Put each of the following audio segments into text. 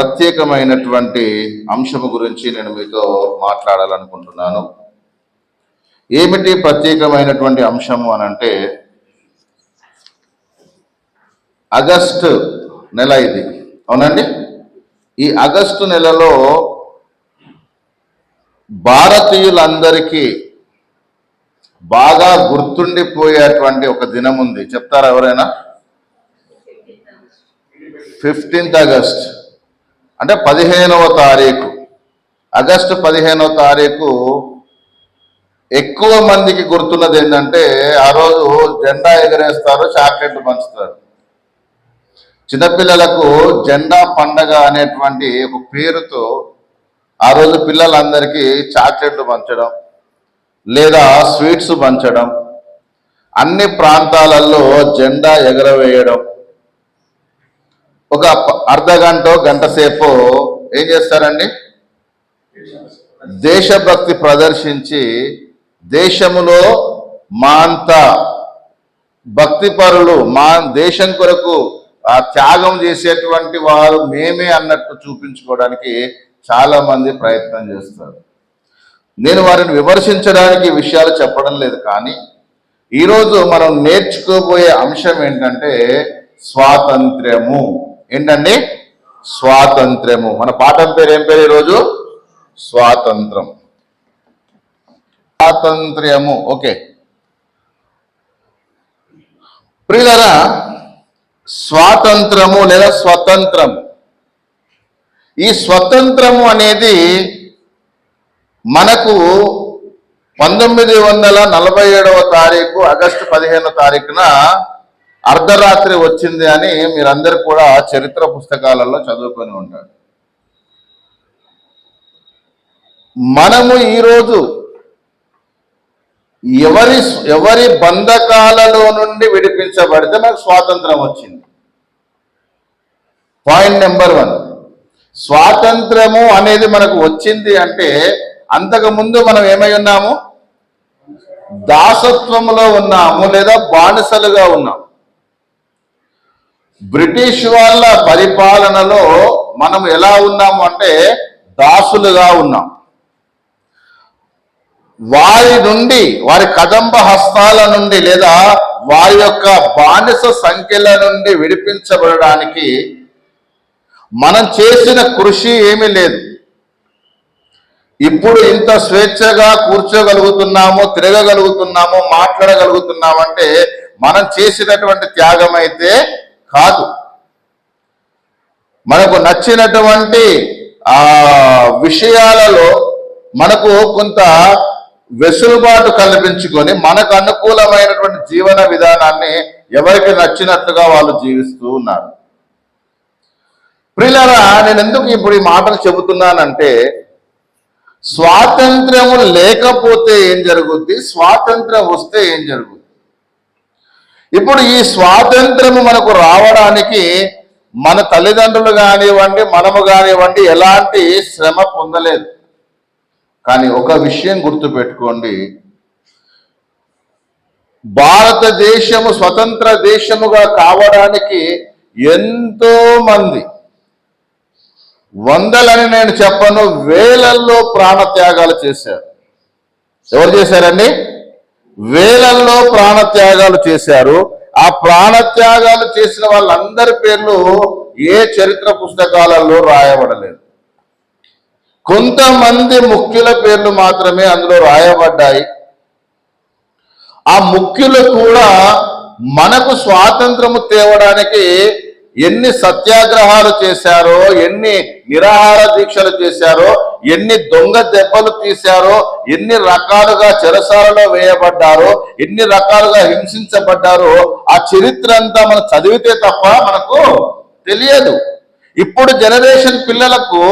ప్రత్యేకమైనటువంటి అంశము గురించి నేను మీతో మాట్లాడాలనుకుంటున్నాను. ఏమిటి ప్రత్యేకమైనటువంటి అంశము అనంటే, ఆగస్టు నెల ఇది, అవునండి. ఈ ఆగస్టు నెలలో భారతీయులందరికీ బాగా గుర్తుండిపోయేటువంటి ఒక దినం ఉంది. చెప్తారా ఎవరైనా? 15th ఆగస్ట్ అంటే 15వ తారీఖు. ఆగస్టు 15వ తారీఖు ఎక్కువ మందికి గుర్తున్నది ఏంటంటే, ఆ రోజు జెండా ఎగరేస్తారు, చాక్లెట్లు పంచుతారు. చిన్నపిల్లలకు జెండా పండగ అనేటువంటి ఒక పేరుతో ఆ రోజు పిల్లలందరికీ చాక్లెట్లు పంచడం లేదా స్వీట్స్ పంచడం, అన్ని ప్రాంతాలలో జెండా ఎగరవేయడం, ఒక అర్ధగంట గంట సేపు ఏం చేస్తారండి, దేశభక్తి ప్రదర్శించి దేశములో మా అంత భక్తిపరులు, మా దేశం కొరకు ఆ త్యాగం చేసేటువంటి వారు మేమే అన్నట్టు చూపించుకోవడానికి చాలా మంది ప్రయత్నం చేస్తారు. నేను వారిని విమర్శించడానికి విషయాలు చెప్పడం లేదు, కానీ ఈరోజు మనం నేర్చుకోబోయే అంశం ఏంటంటే స్వాతంత్ర్యము. ఏంటండి? స్వాతంత్ర్యము. మన పాఠం పేరు ఏం పేరు ఈరోజు? స్వాతంత్రం. స్వాతంత్ర్యము. ఓకే ప్రియులారా, స్వాతంత్రము లేదా స్వతంత్రం, ఈ స్వతంత్రము అనేది మనకు 1947వ తారీఖు ఆగస్టు 15వ తారీఖున అర్ధరాత్రి వచ్చింది అని మీరందరూ కూడా చరిత్ర పుస్తకాలలో చదువుకొని ఉంటారు. మనము ఈరోజు ఎవరి బంధకాలలో నుండి విడిపించబడితే మనకు స్వాతంత్రం వచ్చింది. పాయింట్ నెంబర్ 1, స్వాతంత్రము అనేది మనకు వచ్చింది అంటే అంతకుముందు మనం ఏమై ఉన్నాము? దాసత్వంలో ఉన్నాము లేదా బానిసలుగా ఉన్నాము. బ్రిటిష్ వాళ్ళ పరిపాలనలో మనం ఎలా ఉన్నాము అంటే దాసులుగా ఉన్నాం. వారి నుండి, వారి కదంబ హస్తాల నుండి లేదా వారి యొక్క బానిస సంఖ్యల నుండి విడిపించబడడానికి మనం చేసిన కృషి ఏమీ లేదు. ఇప్పుడు ఇంత స్వేచ్ఛగా కూర్చోగలుగుతున్నాము, తిరగగలుగుతున్నాము, మాట్లాడగలుగుతున్నామంటే మనం చేసినటువంటి త్యాగం అయితే కాదు. మనకు నచ్చినటువంటి విషయాలలో మనకు కొంత వెసులుబాటు కల్పించుకొని మనకు అనుకూలమైనటువంటి జీవన విధానాన్ని ఎవరికి నచ్చినట్లుగా వాళ్ళు జీవిస్తూ ఉన్నారు. ప్రియులారా, నేను ఎందుకు ఇప్పుడు ఈ మాటలు చెబుతున్నానంటే, స్వాతంత్ర్యము లేకపోతే ఏం జరుగుద్ది, స్వాతంత్ర్యం వస్తే ఏం జరుగుద్ది. ఇప్పుడు ఈ స్వాతంత్రము మనకు రావడానికి మన తల్లిదండ్రులు కానివ్వండి, మనము కానివ్వండి ఎలాంటి శ్రమ పొందలేదు. కానీ ఒక విషయం గుర్తుపెట్టుకోండి, భారతదేశము స్వతంత్ర దేశముగా కావడానికి ఎంతో మంది, వందలని నేను చెప్పను, వేలల్లో ప్రాణత్యాగాలు చేశారు. ఎవరు చేశారండి? వేలల్లో ప్రాణత్యాగాలు చేశారు. ఆ ప్రాణత్యాగాలు చేసిన వాళ్ళందరి పేర్లు ఏ చరిత్ర పుస్తకాలలో రాయబడలేదు. కొంతమంది ముఖ్యుల పేర్లు మాత్రమే అందులో రాయబడ్డాయి. ఆ ముఖ్యులు కూడా మనకు స్వాతంత్రము తేవడానికి ఎన్ని సత్యాగ్రహాలు చేశారో, ఎన్ని నిరాహార దీక్షలు చేశారో, ఎన్ని దొంగ దెబ్బలు తీశారో, ఎన్ని రకాలుగా చెరసాలలో వేయబడ్డారో, ఎన్ని రకాలుగా హింసించబడ్డారో ఆ చరిత్ర అంతా మనం చదివితే తప్ప మనకు తెలియదు. ఇప్పుడు జనరేషన్ పిల్లలకు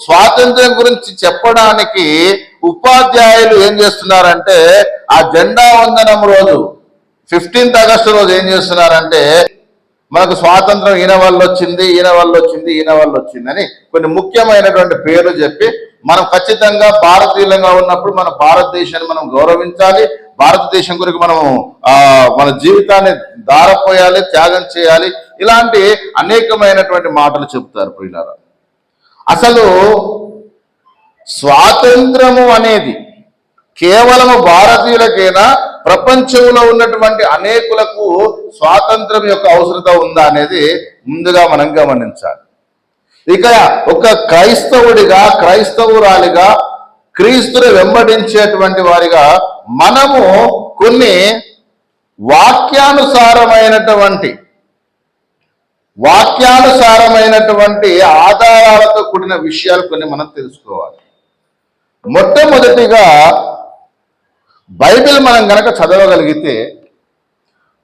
స్వాతంత్ర్యం గురించి చెప్పడానికి ఉపాధ్యాయులు ఏం చేస్తున్నారంటే, ఆ జెండా వందనం రోజు 15th ఆగస్టు రోజు ఏం చేస్తున్నారంటే, మనకు స్వాతంత్రం ఈయన వల్ల వచ్చింది, ఈయన వల్ల వచ్చింది, ఈయన వల్ల వచ్చింది అని కొన్ని ముఖ్యమైనటువంటి పేర్లు చెప్పి, మనం ఖచ్చితంగా భారతీయులంగా ఉన్నప్పుడు మన భారతదేశాన్ని మనం గౌరవించాలి, భారతదేశం గురించి మనము మన జీవితాన్ని దారపోయాలి, త్యాగం చేయాలి, ఇలాంటి అనేకమైనటువంటి మాటలు చెప్తారు ప్రియులారా. అసలు స్వాతంత్రము అనేది కేవలము భారతీయులకైనా ప్రపంచంలో ఉన్నటువంటి అనేకులకు స్వాతంత్రం యొక్క అవసరత ఉందా అనేది ముందుగా మనం గమనించాలి. ఇక ఒక క్రైస్తవుడిగా, క్రైస్తవురాలిగా, క్రీస్తుని వెంబడించేటువంటి వారిగా మనము కొన్ని వాక్యానుసారమైనటువంటి ఆధారాలతో కూడిన విషయాలు కొన్ని మనం తెలుసుకోవాలి. మొట్టమొదటిగా బైబిల్ మనం గనక చదవగలిగితే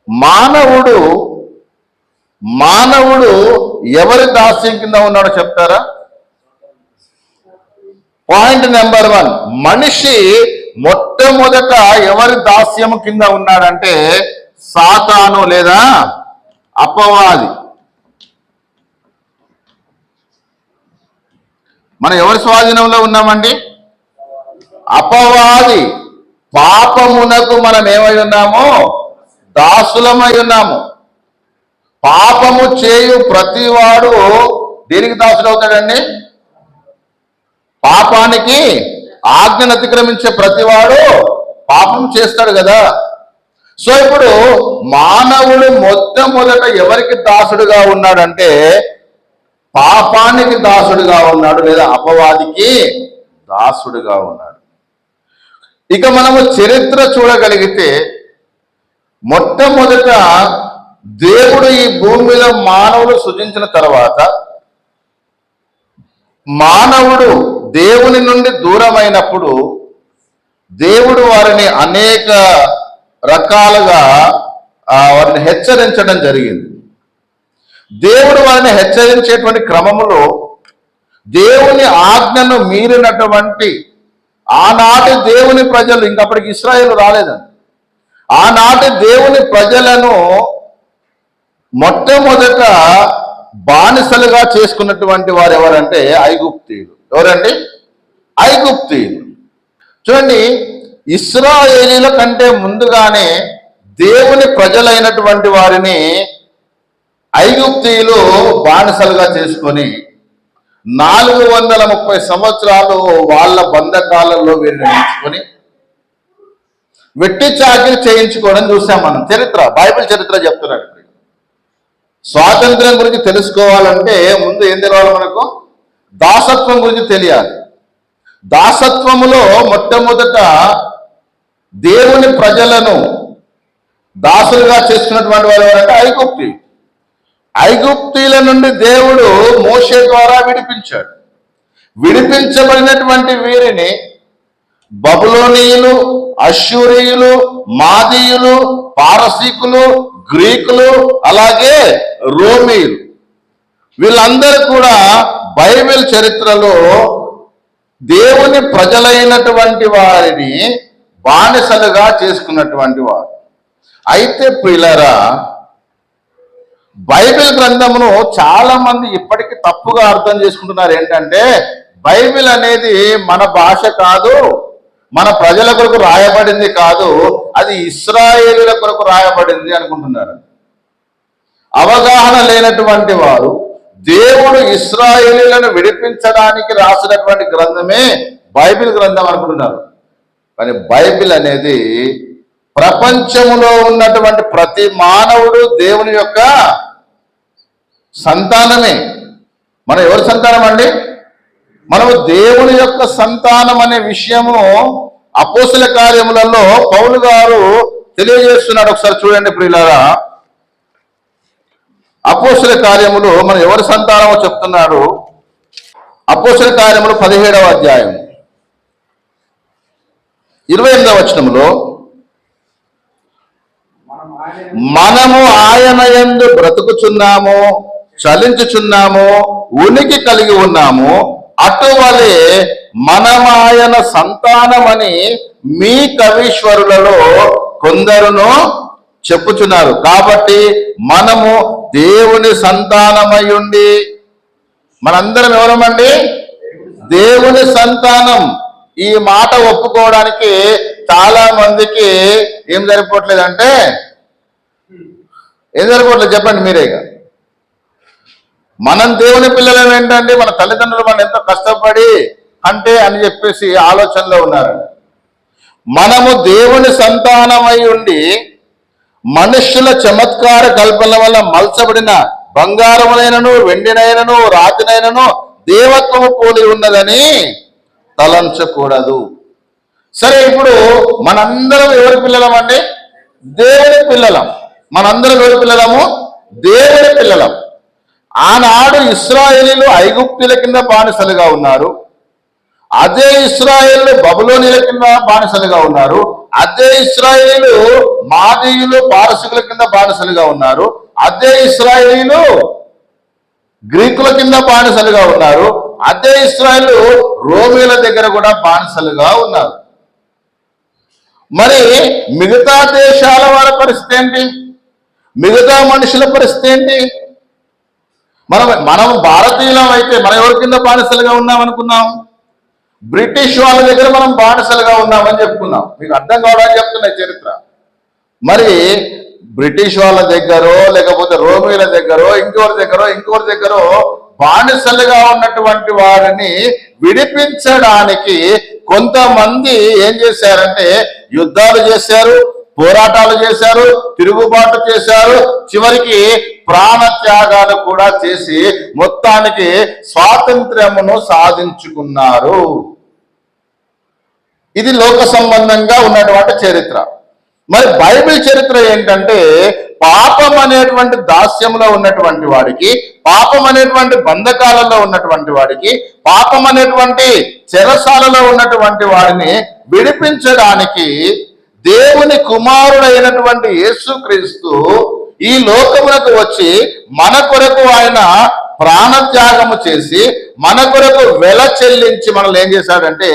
మానవుడు ఎవరి దాస్యం కింద ఉన్నాడో చెప్తారా? పాయింట్ నెంబర్ 1, మనిషి మొట్టమొదట ఎవరి దాస్యము కింద ఉన్నాడంటే సాతాను లేదా అపవాది. మనం ఎవరి స్వాధీనంలో ఉన్నామండి? అపవాది. పాపమునకు మనం ఏమై ఉన్నాము? దాసులమై ఉన్నాము. పాపము చేయు ప్రతివాడు దేనికి దాసుడు అవుతాడండి? పాపానికి ఆజ్ఞను అతిక్రమించే ప్రతివాడు పాపం చేస్తాడు కదా. సో ఇప్పుడు మానవుడు మొట్టమొదట ఎవరికి దాసుడుగా ఉన్నాడంటే పాపానికి దాసుడుగా ఉన్నాడు, లేదా అపవాదికి దాసుడుగా ఉన్నాడు. ఇక మనము చరిత్ర చూడగలిగితే మొట్టమొదట దేవుడు ఈ భూమిలో మానవుడు సృజించిన తర్వాత మానవుడు దేవుని నుండి దూరమైనప్పుడు దేవుడు వారిని అనేక రకాలుగా వారిని హెచ్చరించడం జరిగింది. దేవుడు వారిని హెచ్చరించేటువంటి క్రమములో దేవుని ఆజ్ఞను మీరినటువంటి ఆనాటి దేవుని ప్రజలు, ఇంకప్పటికి ఇశ్రాయేలు రాలేదండి, ఆనాటి దేవుని ప్రజలను మొట్టమొదట బానిసలుగా చేసుకున్నటువంటి వారు ఎవరంటే ఐగుప్తీయులు. ఎవరండి? ఐగుప్తీయులు. చూడండి, ఇశ్రాయేలీల కంటే ముందుగానే దేవుని ప్రజలైనటువంటి వారిని ఐగుప్తీయులు బానిసలుగా చేసుకొని 430 సంవత్సరాలు వాళ్ళ బంధకాలలో వీరిని ఉంచుకొని వెట్టి చాకిరి చేయించుకోవడం చూసాం మనం. చరిత్ర, బైబిల్ చరిత్ర చెప్తున్నాడు. స్వాతంత్ర్యం గురించి తెలుసుకోవాలంటే ముందు ఏం తెలియాలి? మనకు దాసత్వం గురించి తెలియాలి. దాసత్వములో మొట్టమొదట దేవుని ప్రజలను దాసులుగా చేసుకున్నటువంటి వారు ఎవరంటే ఐగుప్తీయుల నుండి దేవుడు మోషే ద్వారా విడిపించాడు. విడిపించబడినటువంటి వీరిని బబులోనీయులు, అష్షూరీయులు, మాదీయులు, పారసీకులు, గ్రీకులు, అలాగే రోమీయులు, వీళ్ళందరూ కూడా బైబిల్ చరిత్రలో దేవుని ప్రజలైనటువంటి వారిని బానిసలుగా చేసుకున్నటువంటి వారు. అయితే ప్రియులారా, బైబిల్ గ్రంథమును చాలా మంది ఇప్పటికీ తప్పుగా అర్థం చేసుకుంటున్నారు. ఏంటంటే బైబిల్ అనేది మన భాష కాదు, మన ప్రజల కొరకు రాయబడింది కాదు, అది ఇశ్రాయేలీల కొరకు రాయబడింది అనుకుంటున్నారు. అవగాహన లేనటువంటి వారు దేవుడు ఇశ్రాయేలీలను విడిపించడానికి రాసినటువంటి గ్రంథమే బైబిల్ గ్రంథం అనుకుంటున్నారు. కానీ బైబిల్ అనేది ప్రపంచంలో ఉన్నటువంటి ప్రతి మానవుడు దేవుని యొక్క సంతానమే. మనం ఎవరి సంతానం అండి? మనము దేవుని యొక్క సంతానం అనే విషయము అపోస్తల కార్యములలో పౌలు గారు తెలియజేస్తున్నాడు. ఒకసారి చూడండి ప్రియులారా, అపోస్తల కార్యములు మనం ఎవరి సంతానమో చెప్తున్నాడు. అపోస్తల కార్యములు 17వ అధ్యాయం 28వ వచనములో, మనము ఆయన యందు బ్రతుకుచున్నాము, చలించుచున్నాము, ఉనికి కలిగి ఉన్నాము, అటువలే మనమాయన సంతానమని మీ కవీశ్వరులలో కొందరును చెప్పుచున్నారు. కాబట్టి మనము దేవుని సంతానమయ్యుండి, మనందరం ఎవరమండి? దేవుని సంతానం. ఈ మాట ఒప్పుకోవడానికి చాలా మందికి ఏం సరిపోవట్లేదంటే, ఏం సరిపోవట్లేదు చెప్పండి మీరేగా. మనం దేవుని పిల్లలం ఏంటండి, మన తల్లిదండ్రులు మనం ఎంతో కష్టపడి అంటే అని చెప్పేసి ఆలోచనలో ఉన్నారు. మనము దేవుని సంతానమై ఉండి మనుష్యుల చమత్కార కల్పన వల్ల మలచబడిన బంగారమునైనను వెండినైనను రాతినైనను దేవత్వము పోలి ఉన్నదని తలంచకూడదు. సరే, ఇప్పుడు మనందరం ఎవరి పిల్లలం అండి? దేవుని పిల్లలం. మనందరం ఎవరి పిల్లలము? దేవుని పిల్లలం. ఆనాడు ఇశ్రాయేలీలు ఐగుప్తుల కింద బానిసలుగా ఉన్నారు. అదే ఇశ్రాయేలు బబులోనీల కింద బానిసలుగా ఉన్నారు. అదే ఇశ్రాయేలీలు మాదీయులు పారసీకుల కింద బానిసలుగా ఉన్నారు. అదే ఇశ్రాయేలీలు గ్రీకుల కింద బానిసలుగా ఉన్నారు. అదే ఇశ్రాయేలు రోమీల దగ్గర కూడా బానిసలుగా ఉన్నారు. మరి మిగతా దేశాల వారి పరిస్థితి ఏంటి? మిగతా మనుషుల పరిస్థితి ఏంటి? మనం భారతీయులం అయితే మనం ఎవరి కింద బానిసలుగా ఉన్నామనుకున్నాం? బ్రిటిష్ వాళ్ళ దగ్గర మనం బానిసలుగా ఉన్నామని చెప్పుకున్నాం. మీకు అర్థం కావడానికి చెప్తున్నా చరిత్ర. మరి బ్రిటిష్ వాళ్ళ దగ్గరో లేకపోతే రోమిల దగ్గరో ఇంకొకరి దగ్గరో బానిసలుగా ఉన్నటువంటి వారిని విడిపించడానికి కొంతమంది ఏం చేశారంటే యుద్ధాలు చేశారు, పోరాటాలు చేశారు, తిరుగుబాటు చేశారు, చివరికి ప్రాణత్యాగాలు కూడా చేసి మొత్తానికి స్వాతంత్ర్యమును సాధించుకున్నారు. ఇది లోక సంబంధంగా ఉన్నటువంటి చరిత్ర. మరి బైబిల్ చరిత్ర ఏంటంటే పాపం అనేటువంటి దాస్యంలో ఉన్నటువంటి వాడికి, పాపం అనేటువంటి బంధకాలలో ఉన్నటువంటి వాడికి, పాపం అనేటువంటి చెరసాలలో ఉన్నటువంటి వాడిని విడిపించడానికి దేవుని కుమారుడైనటువంటి యేసుక్రీస్తు ఈ లోకమునకు వచ్చి మన కొరకు ఆయన ప్రాణత్యాగము చేసి మన కొరకు వెల చెల్లించి మనల్ని ఏం చేశాడంటే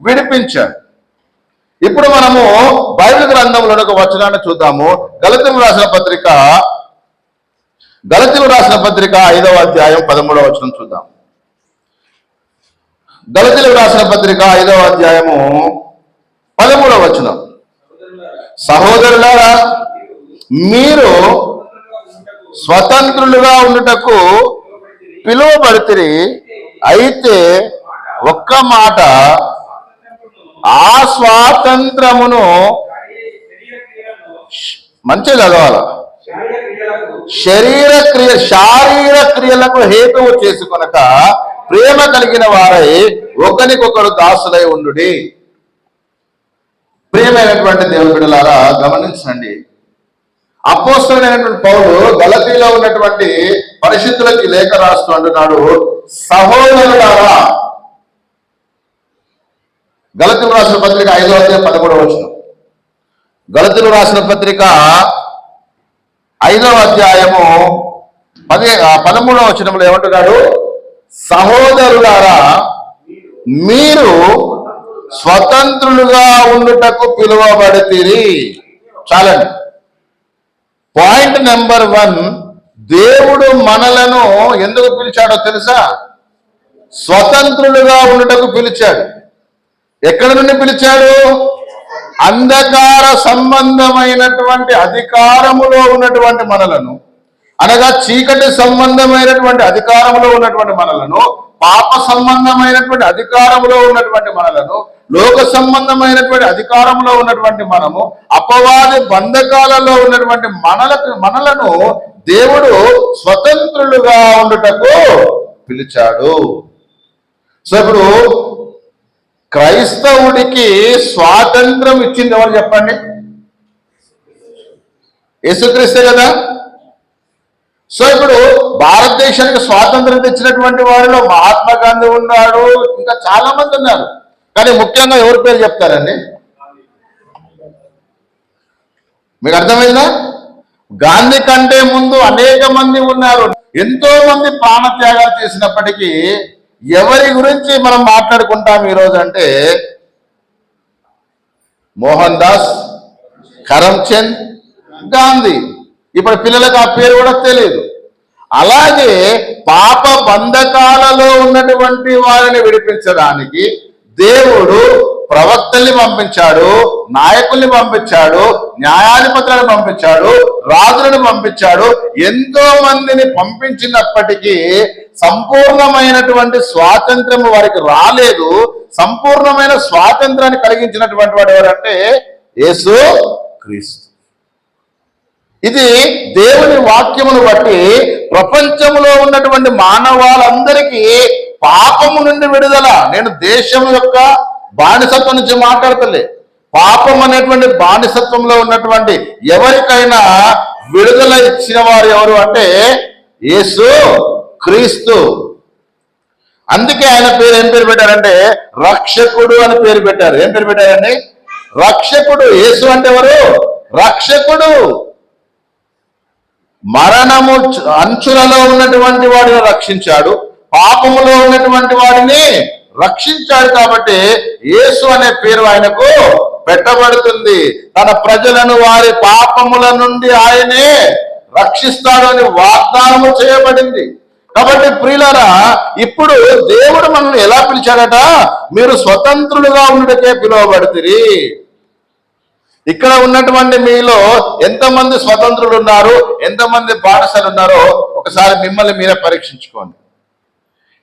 విడిపించాడు. ఇప్పుడు మనము బైబిల్ గ్రంథంలో ఒక వచనాన్ని చూద్దాము. గలతీయులకు రాసిన పత్రిక 5వ అధ్యాయం 13వ వచనం చూద్దాం. గలతీయులకు రాసిన పత్రిక 5వ అధ్యాయము 13వ వచనం. సహోదరులారా, మీరు స్వతంత్రులుగా ఉండుటకు పిలువబడితిరి. అయితే ఒక్క మాట, ఆ స్వాతంత్రమును మంచిగా చదవాలి. శారీర క్రియలకు హేతువు చేసుకొనక ప్రేమ కలిగిన వారై ఒకరికొకరు దాసులై ఉండుడి. ప్రియమైనటువంటి దేవుని బిడ్డలారా, గమనించండి. అపోస్తలుడైనటువంటి పౌలు గలతీలో ఉన్నటువంటి పరిశుద్ధులకి లేఖ రాస్తూ అంటున్నాడు, సహోదరులారా. గలతీయులకు రాసిన పత్రిక 5వ అధ్యాయం 13వ వచనం. గలతీయులకు రాసిన పత్రిక 5వ అధ్యాయము 13వ వచనంలో ఏమంటున్నాడు? సహోదరులారా, మీరు స్వతంత్రులుగా ఉండుటకు పిలువబడితిరి. చాలండి. పాయింట్ నెంబర్ 1, దేవుడు మనలను ఎందుకు పిలిచాడో తెలుసా? స్వతంత్రులుగా ఉండుటకు పిలిచాడు. ఎక్కడి నుండి పిలిచాడు? అంధకార సంబంధమైనటువంటి అధికారములో ఉన్నటువంటి మనలను, అనగా చీకటి సంబంధమైనటువంటి అధికారంలో ఉన్నటువంటి మనలను, పాప సంబంధమైనటువంటి అధికారంలో ఉన్నటువంటి మనలను, లోక సంబంధమైనటువంటి అధికారంలో ఉన్నటువంటి మనము, అపవాది బంధకాలలో ఉన్నటువంటి మనలను దేవుడు స్వతంత్రులుగా ఉండుటకు పిలిచాడు. సో ఇప్పుడు క్రైస్తవుడికి స్వాతంత్రం ఇచ్చింది ఎవరు చెప్పండి? యేసుక్రీస్తే కదా. సో ఇప్పుడు భారతదేశానికి స్వాతంత్రం తెచ్చినటువంటి వారిలో మహాత్మా గాంధీ ఉన్నాడు, ఇంకా చాలా మంది ఉన్నారు. కానీ ముఖ్యంగా ఎవరి పేరు చెప్తారండి? మీకు అర్థమైందా? గాంధీ కంటే ముందు అనేక మంది ఉన్నారు. ఎంతో మంది ప్రాణత్యాగాలు చేసినప్పటికీ ఎవరి గురించి మనం మాట్లాడుకుంటాం ఈరోజు అంటే మోహన్ దాస్ కరమ్చంద్ గాంధీ. ఇప్పుడు పిల్లలకు ఆ పేరు కూడా తెలియదు. అలాగే పాప బంధకాలలో ఉన్నటువంటి వారిని విడిపించడానికి దేవుడు ప్రవక్తల్ని పంపించాడు, నాయకుల్ని పంపించాడు, న్యాయాధిపతులను పంపించాడు, రాజులను పంపించాడు. ఎంతో మందిని పంపించినప్పటికీ సంపూర్ణమైనటువంటి స్వాతంత్రం వారికి రాలేదు. సంపూర్ణమైన స్వాతంత్రాన్ని కలిగించినటువంటి వాడు ఎవరంటే యేసు క్రీస్తు. ఇది దేవుని వాక్యమును బట్టి ప్రపంచంలో ఉన్నటువంటి మానవాళందరికీ పాపము నుండి విడుదల. నేను దేశం యొక్క బానిసత్వం నుంచి మాట్లాడతలే, పాపం అనేటువంటి బానిసత్వంలో ఉన్నటువంటి ఎవరికైనా విడుదల ఇచ్చిన వారు ఎవరు అంటే యేసు క్రీస్తు. అందుకే ఆయన పేరు ఏం పేరు పెట్టారంటే రక్షకుడు అని పేరు పెట్టారు. ఏం పేరు పెట్టారండి? రక్షకుడు. యేసు అంటే ఎవరు? రక్షకుడు. మరణము అంచులలో ఉన్నటువంటి వాడిని రక్షించాడు, పాపములో ఉన్నటువంటి వాడిని రక్షించాడు. కాబట్టి యేసు అనే పేరు ఆయనకు పెట్టబడుతుంది. తన ప్రజలను వారి పాపముల నుండి ఆయనే రక్షిస్తాడు అని వాగ్దానము చేయబడింది. కాబట్టి ప్రియులారా, ఇప్పుడు దేవుడు మనల్ని ఎలా పిలిచాడట? మీరు స్వతంత్రులుగా ఉండటకే పిలువబడుతుంది. ఇక్కడ ఉన్నటువంటి మీలో ఎంతమంది స్వతంత్రులు ఉన్నారు, ఎంతమంది బానిసలు ఉన్నారో ఒకసారి మిమ్మల్ని మీరే పరీక్షించుకోండి.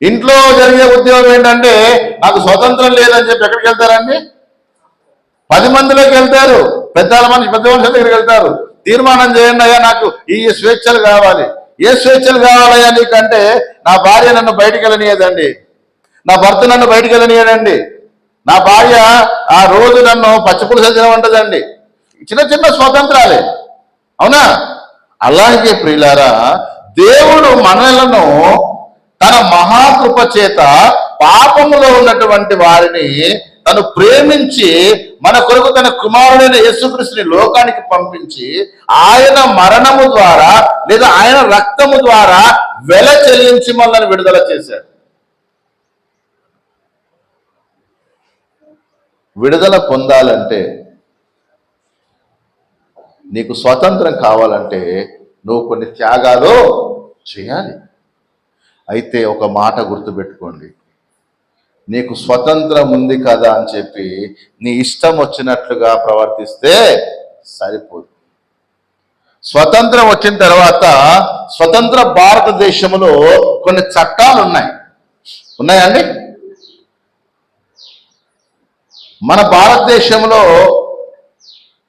ఇంట్లో జరిగే ఉద్యోగం ఏంటంటే నాకు స్వతంత్రం లేదని చెప్పి ఎక్కడికి వెళ్తారండి? 10 మందిలోకి వెళ్తారు. పెద్ద మనిషి దగ్గరికి వెళ్తారు. తీర్మానం చేయండి, అయ్యా నాకు ఈ స్వేచ్ఛలు కావాలి. ఏ స్వేచ్ఛలు కావాలయ్యా నీకంటే, నా భార్య నన్ను బయటికి వెళ్ళనీయదండి, నా భర్త నన్ను బయటికి వెళ్ళనీయడండి, నా భార్య ఆ రోజు నన్ను పచ్చిపులుసు తినమంటదండి. చిన్న చిన్న స్వాతంత్రాలే, అవునా? అలాగే ప్రియులారా, దేవుడు మనలను తన మహాకృప చేత పాపములో ఉన్నటువంటి వారిని తను ప్రేమించి మన కొరకు తన కుమారుడైన యేసుక్రీస్తుని లోకానికి పంపించి ఆయన మరణము ద్వారా లేదా ఆయన రక్తము ద్వారా వెల చెల్లించి మనల్ని విడుదల చేశాడు. విడుదల పొందాలంటే, నీకు స్వాతంత్రం కావాలంటే నువ్వు కొన్ని త్యాగాలు చేయాలి. అయితే ఒక మాట గుర్తుపెట్టుకోండి, నీకు స్వతంత్రం ఉంది కదా అని చెప్పి నీ ఇష్టం వచ్చినట్లుగా ప్రవర్తిస్తే సరిపోదు. స్వతంత్రం వచ్చిన తర్వాత స్వతంత్ర భారతదేశంలో కొన్ని చట్టాలు ఉన్నాయండి. మన భారతదేశంలో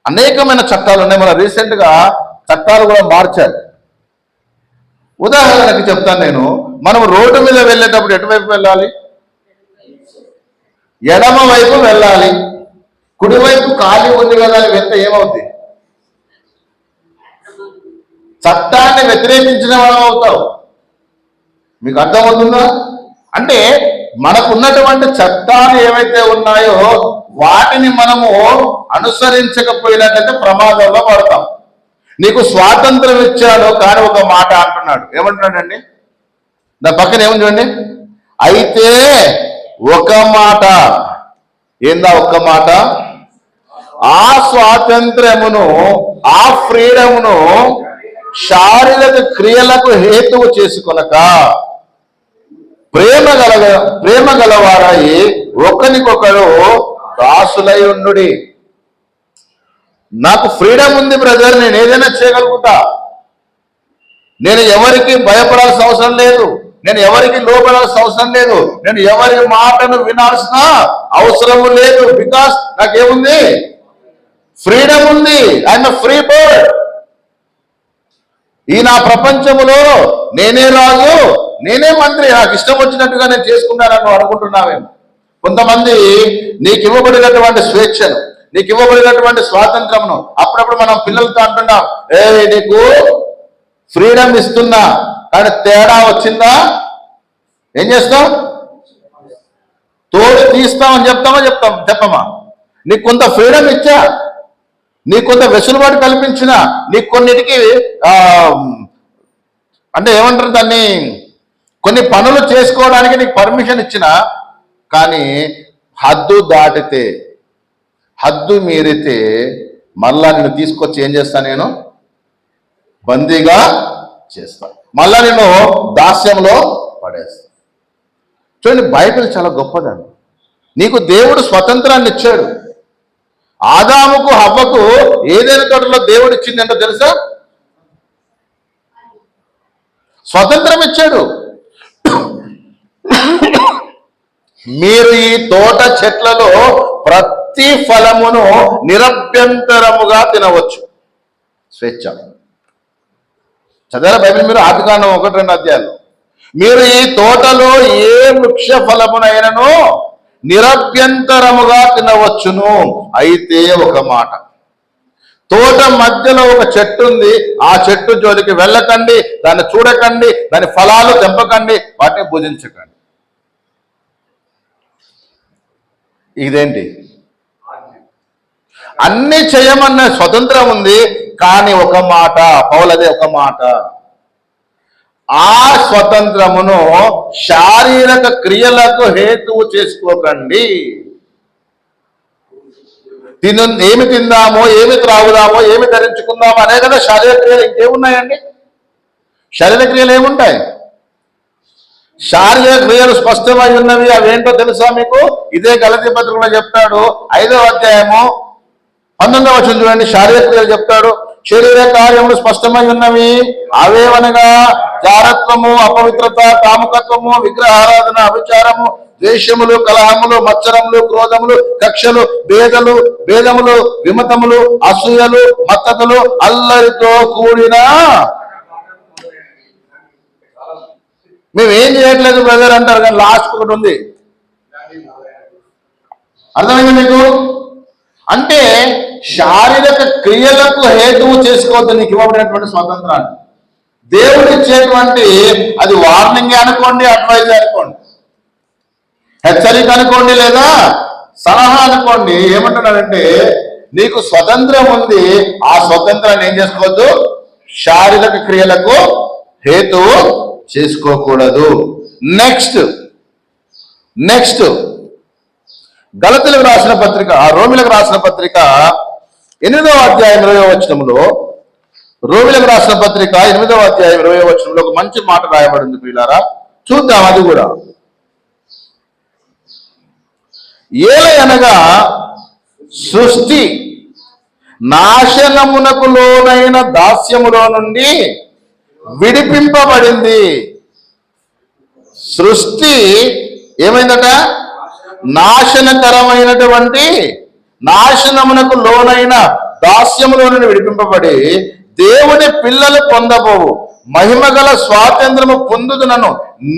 అనేకమైన చట్టాలు ఉన్నాయి. మన రీసెంట్గా చట్టాలు కూడా మార్చారు. ఉదాహరణకి చెప్తాను నేను. మనం రోడ్డు మీద వెళ్ళేటప్పుడు ఎటువైపు వెళ్ళాలి? ఎడమ వైపు వెళ్ళాలి. కుడివైపు ఖాళీ ఉంది కదా అని వెళ్తే ఏమవుద్ది? చట్టాన్ని వ్యతిరేకించిన వాళ్ళం అవుతావు. మీకు అర్థమవుతుందా? అంటే మనకున్నటువంటి చట్టాలు ఏవైతే ఉన్నాయో వాటిని మనము అనుసరించకపోయినట్లయితే ప్రమాదంలో పడతాం. నీకు స్వాతంత్రం ఇచ్చాడు, కానీ ఒక మాట అంటున్నాడు. ఏమంటున్నాడండి? దాని పక్కన ఏముంది చూడండి. అయితే ఒక మాట. ఏందా ఒక్క మాట? ఆ స్వాతంత్రమును, ఆ ఫ్రీడమును శారీరక క్రియలకు హేతువు చేసుకొనక ప్రేమ గలవారై ఒకరికొకరు దాసులై ఉండుడి. నాకు ఫ్రీడమ్ ఉంది బ్రదర్, నేను ఏదైనా చేయగలుగుతా. నేను ఎవరికి భయపడాల్సిన అవసరం లేదు, నేను ఎవరికి లోపడాల్సిన అవసరం లేదు, నేను ఎవరి మాటను వినాల్సిన అవసరం లేదు. బికాస్ నాకేముంది? ఫ్రీడమ్ ఉంది. I'm a free bird. ఈ నా ప్రపంచములో నేనే రాజు, నేనే మంత్రి, నాకు ఇష్టం వచ్చినట్టుగా నేను చేసుకుంటానని అనుకుంటున్నావేమో. కొంతమంది నీకు ఇవ్వబడినటువంటి స్వేచ్ఛను, నీకు ఇవ్వబడినటువంటి స్వాతంత్రమును అప్పుడప్పుడు మనం పిల్లలతో అంటున్నాం, నీకు ఫ్రీడమ్ ఇస్తున్నా, కానీ తేడా వచ్చిందా ఏం చేస్తాం? తోడు తీస్తామని చెప్పమా? నీకు కొంత ఫ్రీడమ్ ఇచ్చా, నీకు కొంత వెసులుబాటు కల్పించిన, నీకు కొన్నిటికి అంటే ఏమంటారు దాన్ని, కొన్ని పనులు చేసుకోవడానికి నీకు పర్మిషన్ ఇచ్చిన, కానీ హద్దు దాటితే, హద్దు మీరితే మళ్ళా నేను తీసుకొచ్చి ఏం చేస్తాను? నేను బందీగా చేస్తాను, మళ్ళా నేను దాస్యంలో పడేస్తాను. చూడండి, బైబిల్ చాలా గొప్పదండి. నీకు దేవుడు స్వతంత్రాన్ని ఇచ్చాడు. ఆదాముకు హవ్వకు ఏదైనా తోటలో దేవుడు ఇచ్చింది ఏంటో తెలుసా? స్వతంత్రం ఇచ్చాడు. మీరు ఈ తోట చెట్లలో ప్రతి ఫలమును నిరభ్యంతరముగా తినవచ్చు. స్వేచ్ఛ. చదివారా బైబిల్ మీరు? ఆదికాండం 1-2 అధ్యాయాలు. మీరు ఈ తోటలో ఏ వృక్ష ఫలమునైనను నిరభ్యంతరముగా తినవచ్చును. అయితే ఒక మాట, తోట మధ్యలో ఒక చెట్టు ఉంది, ఆ చెట్టు జోలికి వెళ్ళకండి, దాన్ని చూడకండి, దాని ఫలాలు తెంపకండి, వాటిని భుజించకండి. ఇదేంటి? అన్ని చేయమన్న స్వతంత్రం ఉంది, కానీ ఒక మాట, పౌలదే ఒక మాట, ఆ స్వతంత్రమును శారీరక క్రియలకు హేతువు చేసుకోకండి. ఏమి తిందామో, ఏమి త్రాగుదామో, ఏమి ధరించుకుందామో అనే కదా శారీరక క్రియలు. ఇంకేమున్నాయండి? శారీరక క్రియలు ఏముంటాయి? శారీరక క్రియలు స్పష్టమై ఉన్నవి. అవేంటో తెలుసా మీకు? ఇదే గలతీ పత్రికలో చెప్తాడు, 5వ అధ్యాయము 19వ వచనం చూడండి. శారీరక క్రియలు చెప్తాడు. శరీర కార్యములు స్పష్టమై ఉన్నవి. అవేవనగా జారత్వము, అపవిత్రత, కాముకత్వము, విగ్రహారాధన, అభిచారము, ద్వేషములు, కలహములు, మత్సరములు, క్రోధములు, కక్షలు, భేదములు, విమతములు, అసూయలు, మత్తతులు, అల్లరితో కూడిన. మేమేం చేయట్లేదు బ్రదర్ అంటారు, కానీ లాస్ట్ ఒకటి ఉంది. అర్థమైంది మీకు? అంటే శారీరక క్రియలకు హేతువు చేసుకోవద్దు నీకు ఇవ్వబడినటువంటి స్వతంత్రాన్ని. దేవుడు ఇచ్చేటువంటి, అది వార్నింగ్ అనుకోండి, అడ్వైజ్ అనుకోండి, హెచ్చరిక అనుకోండి, లేదా సలహా అనుకోండి. ఏమంటున్నాడంటే నీకు స్వతంత్రం ఉంది, ఆ స్వతంత్రాన్ని ఏం చేసుకోవద్దు? శారీరక క్రియలకు హేతువు చేసుకోకూడదు. నెక్స్ట్ గలతీలకు రాసిన పత్రిక, రోమిలకు రాసిన పత్రిక 8వ అధ్యాయం 20వ వచనంలో, రోమిలకు రాసిన పత్రిక 8వ అధ్యాయం 20వ వచనంలో ఒక మంచి మాట రాయబడింది ప్రియులారా, చూద్దాం అది కూడా. ఏలయనగా సృష్టి నాశనమునకు లోనైన దాస్యములో నుండి విడిపింపబడింది. సృష్టి ఏమైందట? నాశనకరమైనటువంటి, నాశనమునకు లోనైన దాస్యములో నుండి విడిపింపబడి దేవుని పిల్లలు పొందబోవు మహిమగల స్వాతంత్రము పొందుదునను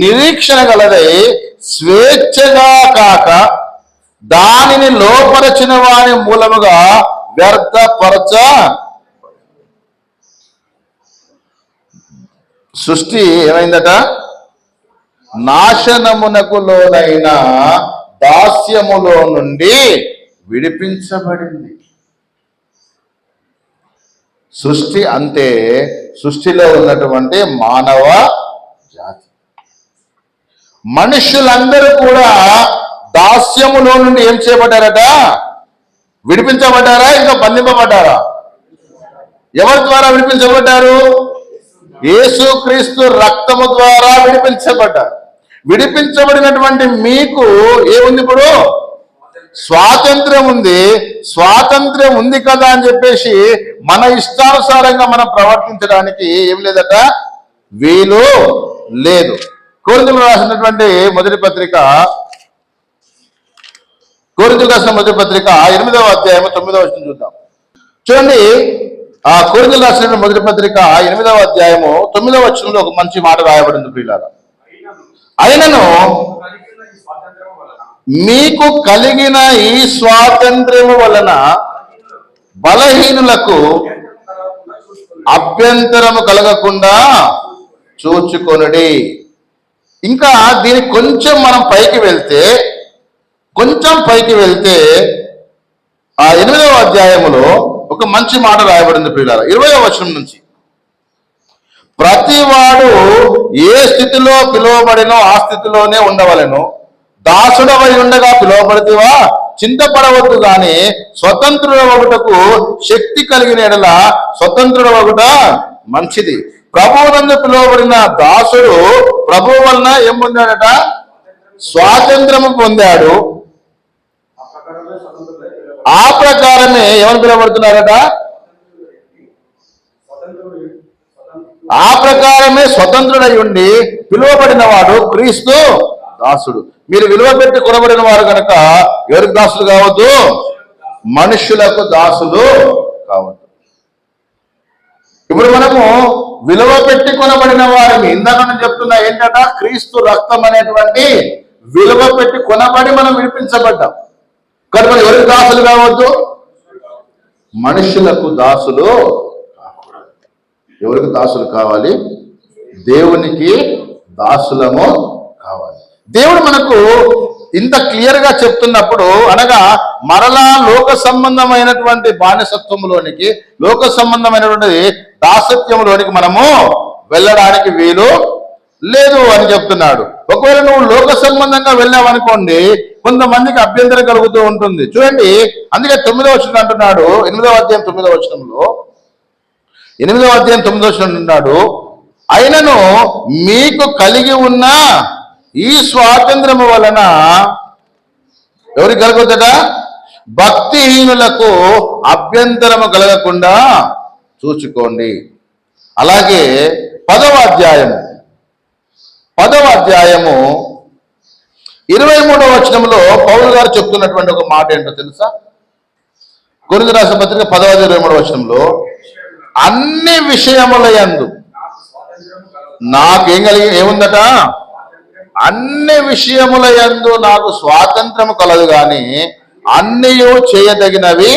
నిరీక్షణ గలదై స్వేచ్ఛగా కాక దానిని లోపరచిన వాని మూలముగా వ్యర్థపరచ. సృష్టి ఏమైందట? నాశనమునకు లోనైన దాస్యములో నుండి విడిపించబడింది. సృష్టి అంటే సృష్టిలో ఉన్నటువంటి మానవ జాతి, మనుషులందరూ కూడా దాస్యములో నుండి ఏం చేయబడ్డారట? విడిపించబడ్డారా? ఇంకా బంధింపబడ్డారా? ఎవరి ద్వారా విడిపించబడ్డారు? యేసుక్రీస్తు రక్తము ద్వారా విడిపించబడ్డారు. విడిపించబడినటువంటి మీకు ఏముంది? ఇప్పుడు స్వాతంత్ర్యం ఉంది. స్వాతంత్ర్యం ఉంది కదా అని చెప్పేసి మన ఇష్టానుసారంగా మనం ప్రవర్తించడానికి ఏం లేదట, వీలు లేదు. కొరింథీయులకు రాసినటువంటి మొదటి పత్రిక, కొరింథీయులకు రాసిన మొదటి పత్రిక 8వ అధ్యాయం 9వ వచనం చూద్దాం. చూడండి, ఆ కొరింథీయులకు రాసిన మొదటి పత్రిక 8వ అధ్యాయము 9వ వచనంలో ఒక మంచి మాట రాయబడింది ప్రియులారా. అయినను మీకు కలిగిన ఈ స్వాతంత్ర్యము వలన బలహీనులకు అభ్యంతరము కలగకుండా చూచుకొనుడి. ఇంకా దీనికి కొంచెం మనం పైకి వెళ్తే ఆ 8వ అధ్యాయములో ఒక మంచి మాట రాయబడింది ప్రియులారా. 20వ వచనం నుంచి, ప్రతివాడు ఏ స్థితిలో పిలువబడినో ఆ స్థితిలోనే ఉండవలెను. దాసుడవై ఉండగా పిలువబడితివా, చింతపడవద్దు గాని స్వతంత్రుడవగుటకు శక్తి కలిగిన ఎడల స్వతంత్రుడవగుట మంచిది. ప్రభువునందు పిలువబడిన దాసుడు ప్రభువు వలన ఏం పొందాడట? స్వాతంత్రము పొందాడు. ఆ ప్రకారమే ఎవరు పిలువబడుతున్నారట? ఆ ప్రకారమే స్వతంత్రుడై ఉండి పిలువబడిన వాడు క్రీస్తు దాసుడు. మీరు విలువ పెట్టి కొనబడిన వారు కనుక ఎవరికి దాసులు కావద్దు? మనుషులకు దాసులు కావద్దు. ఇప్పుడు మనము విలువ పెట్టి కొనబడిన వారిని ఇందాక నేను చెప్తున్నా ఏంటట? క్రీస్తు రక్తం అనేటువంటి విలువ పెట్టి కొనబడి మనం విడిపించబడ్డాం కానీ మనం ఎవరికి దాసులు కావద్దు? మనుషులకు దాసులు. ఎవరికి దాసులు కావాలి? దేవునికి దాసులము కావాలి. దేవుడు మనకు ఇంత క్లియర్ గా చెప్తున్నప్పుడు, అనగా మరలా లోక సంబంధమైనటువంటి బానిసత్వంలోనికి, లోక సంబంధమైనటువంటి దాసత్యంలోనికి మనము వెళ్ళడానికి వీలు లేదు అని చెప్తున్నాడు. ఒకవేళ నువ్వు లోక సంబంధంగా వెళ్ళావనుకోండి, కొంతమందికి అభ్యంతరం కలుగుతూ ఉంటుంది. చూడండి, అందుకే 9వ వచనం అంటున్నాడు, 8వ అధ్యాయం 9వ వచనంలో, 8వ అధ్యాయం 9వ వచనం అంటున్నాడు, అయినను మీకు కలిగి ఉన్న ఈ స్వాతంత్రము వలన ఎవరికి కలుగుతుందట? భక్తిహీనులకు అభ్యంతరము కలగకుండా చూచుకోండి. అలాగే 10వ అధ్యాయము 23వ వచనంలో పౌలు గారు చెప్తున్నటువంటి ఒక మాట ఏంటో తెలుసా? కొరింథీ రాసిన పత్రిక 10వ అధ్యాయం 23వ వచనంలో, అన్ని విషయముల యందు ఏముందట? అన్ని విషయముల యందు నాకు స్వాతంత్రము కలదు గాని అన్నియు చేయదగినవి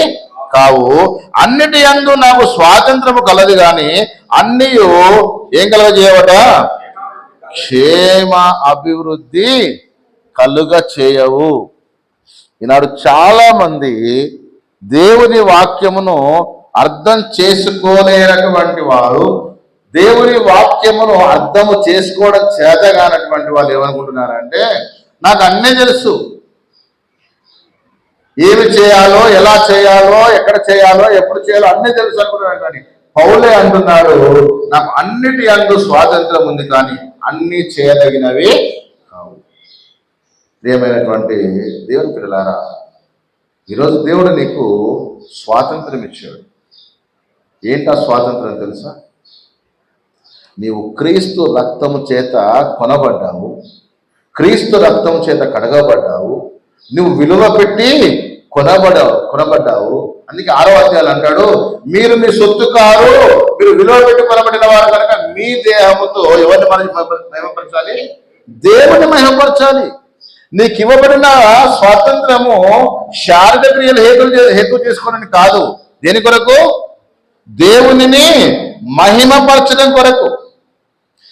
కావు. అన్నిటి యందు నాకు స్వాతంత్రము కలదు గాని అన్నియు ఏం కలగజేయవట? క్షేమ అభివృద్ధి కలుగ చేయవు. ఈనాడు చాలా మంది దేవుని వాక్యమును అర్థం చేసుకోలేనటువంటి వారు, దేవుని వాక్యమును అర్థము చేసుకోవడం చేతగానటువంటి వాళ్ళు ఏమనుకుంటున్నారంటే, నాకు అన్నీ తెలుసు, ఏమి చేయాలో, ఎలా చేయాలో, ఎక్కడ చేయాలో, ఎప్పుడు చేయాలో అన్నీ తెలుసు అనుకుంటున్నాను. కానీ పౌలే అంటున్నాడు, నాకు అన్నిటి యందు స్వాతంత్రం ఉంది కానీ అన్నీ చేయదగినవి కావు. ప్రియమైనటువంటి దేవుని పిల్లలారా, ఈరోజు దేవుడు నీకు స్వాతంత్రం ఇచ్చాడు. ఏంటా స్వాతంత్రం తెలుసా? నీవు క్రీస్తు రక్తము చేత కొనబడ్డావు, క్రీస్తు రక్తము చేత కడగబడ్డావు, నువ్వు విలువ పెట్టి కొనబడ్డావు. అందుకే 6వ అధ్యాయం అంటాడు, మీరు మీ సొత్తు కారు, మీరు విలువ పెట్టి కొనబడిన వారు కనుక మీ దేహముతో ఎవరిని మహిమపరచాలి? దేవుని మహిమపరచాలి. నీకు ఇవ్వబడిన స్వాతంత్రము శారీరక క్రియలు హేతు చేసుకోవడానికి కాదు. దేని కొరకు? దేవునిని మహిమపరచడం కొరకు.